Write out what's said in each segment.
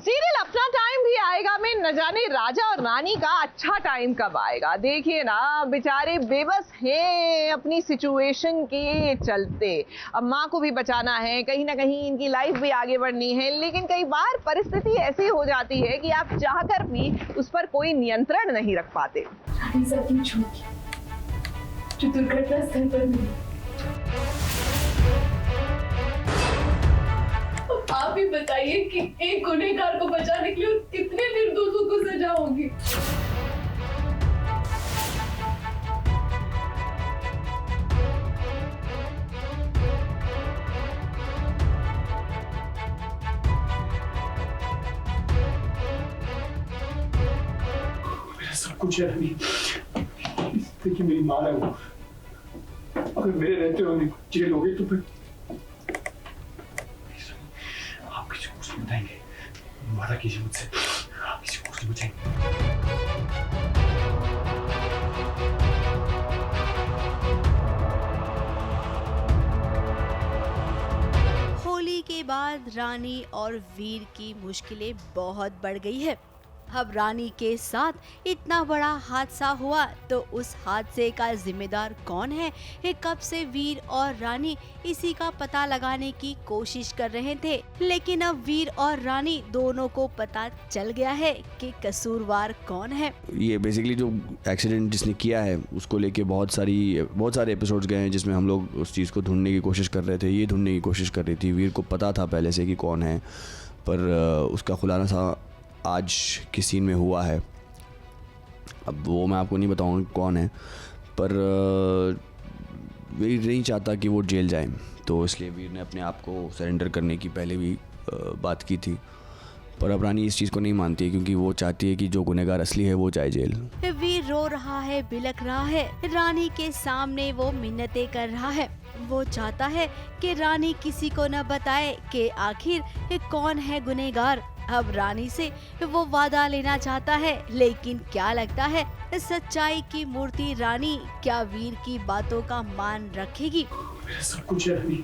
Serial अपना time भी आएगा में न जाने राजा और रानी का अच्छा टाइम कब आएगा। देखिए ना, बेचारे बेबस हैं अपनी सिचुएशन के चलते। अब माँ को भी बचाना है, कहीं ना कहीं इनकी लाइफ भी आगे बढ़नी है, लेकिन कई बार परिस्थिति ऐसी हो जाती है कि आप चाहकर भी उस पर कोई नियंत्रण नहीं रख पाते। जो दुर्घटना स्थल पर मिली, आप ही बताइए कि एक गुनहगार को बचाने के लिए कितने निर्दोषों को सजा होगी। मेरा सब कुछ है रानी। देखिए मेरी माँ है वो, अगर मेरे रहते हुए जेल हो गई तो फिर आप किसी को कुछ नहीं बताएंगे। वादा कीजिए मुझसे, आप किसी को कुछ नहीं बताएंगे। होली के बाद रानी और वीर की मुश्किलें बहुत बढ़ गई है। अब रानी के साथ इतना बड़ा हादसा हुआ तो उस हादसे का जिम्मेदार कौन है? कब से वीर और रानी इसी का पता लगाने की कोशिश कर रहे थे, लेकिन अब वीर और रानी दोनों को पता चल गया है कि कसूरवार कौन है। ये बेसिकली जो एक्सीडेंट जिसने किया है उसको लेके बहुत सारे एपिसोड्स गए हैं जिसमें हम लोग उस चीज़ को ढूंढने की कोशिश कर रहे थे। ये ढूंढने की कोशिश कर रही थी, वीर को पता था पहले से कि कौन है, पर उसका खुलासा आज की सीन में हुआ है। अब वो मैं आपको नहीं बताऊंगा कौन है, पर वीर नहीं चाहता कि वो जेल जाए, तो इसलिए वीर ने अपने आप को सरेंडर करने की पहले भी बात की थी। पर अब रानी इस चीज़ को नहीं मानती है क्योंकि वो चाहती है कि जो गुनहगार असली है वो जाए जेल। वीर रो रहा है, बिलख रहा है, रानी के सामने वो मिन्नतें कर रहा है। वो चाहता है कि रानी किसी को न बताए कि आखिर कौन है गुनहगार। अब रानी से वो वादा लेना चाहता है, लेकिन क्या लगता है सच्चाई की मूर्ति रानी क्या वीर की बातों का मान रखेगी? मेरा सब कुछ है रानी।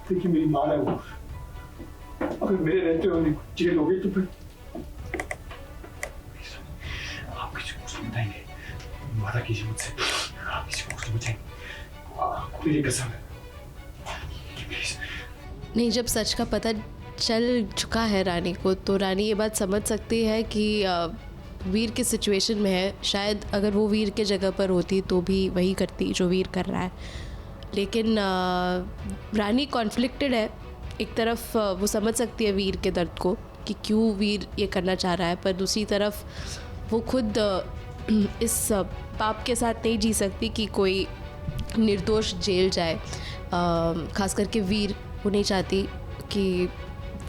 देखिए मेरी माँ है वो, अगर मेरे रहते हुए जेल हो गई तो फिर आप किसी को कुछ नहीं बताएंगे। वादा कीजिए मुझसे, आप किसी को कुछ नहीं बताएंगे। मेरी कसम है। नहीं, जब सच का पता चल चुका है रानी को, तो रानी ये बात समझ सकती है कि वीर की सिचुएशन में है। शायद अगर वो वीर के जगह पर होती तो भी वही करती जो वीर कर रहा है। लेकिन रानी कॉन्फ्लिक्टेड है। एक तरफ वो समझ सकती है वीर के दर्द को कि क्यों वीर ये करना चाह रहा है, पर दूसरी तरफ वो खुद इस पाप के साथ नहीं जी सकती कि कोई निर्दोष जेल जाए। खास करके वीर वो नहीं चाहती कि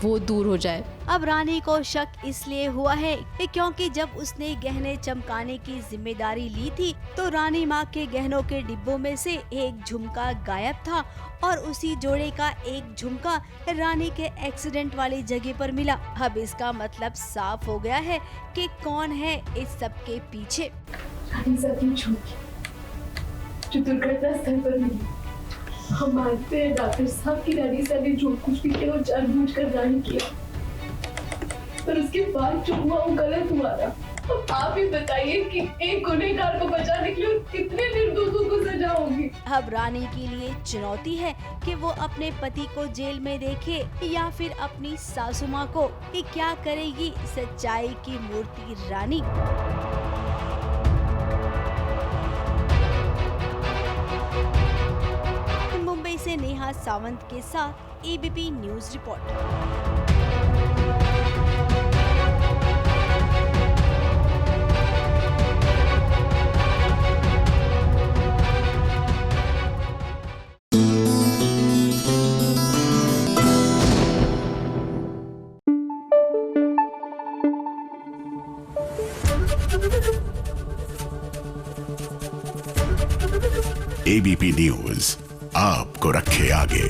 वो दूर हो जाए। अब रानी को शक इसलिए हुआ है क्योंकि जब उसने गहने चमकाने की जिम्मेदारी ली थी तो रानी माँ के गहनों के डिब्बों में से एक झुमका गायब था और उसी जोड़े का एक झुमका रानी के एक्सीडेंट वाली जगह पर मिला। अब इसका मतलब साफ हो गया है कि कौन है इस सब के पीछे। रानी साहब की झुमकी जो दुर्घटना स्थल पर मिली, हम मानते हैं डॉक्टर साहब की रानी साहब ने जो कुछ भी किया वो जानबूझकर नहीं किया, पर उसके बाद जो हुआ वो गलत हुआ ना। अब आप ही बताइए कि एक गुनहगार को बचाने के लिए कितने निर्दोषों को सजा होगी। अब रानी के लिए चुनौती है कि वो अपने पति को जेल में देखे या फिर अपनी सासू माँ को। क्या करेगी सच्चाई की मूर्ति रानी? मुंबई से नेहा सावंत के साथ ABP news report. ABP news आपको रखे आगे।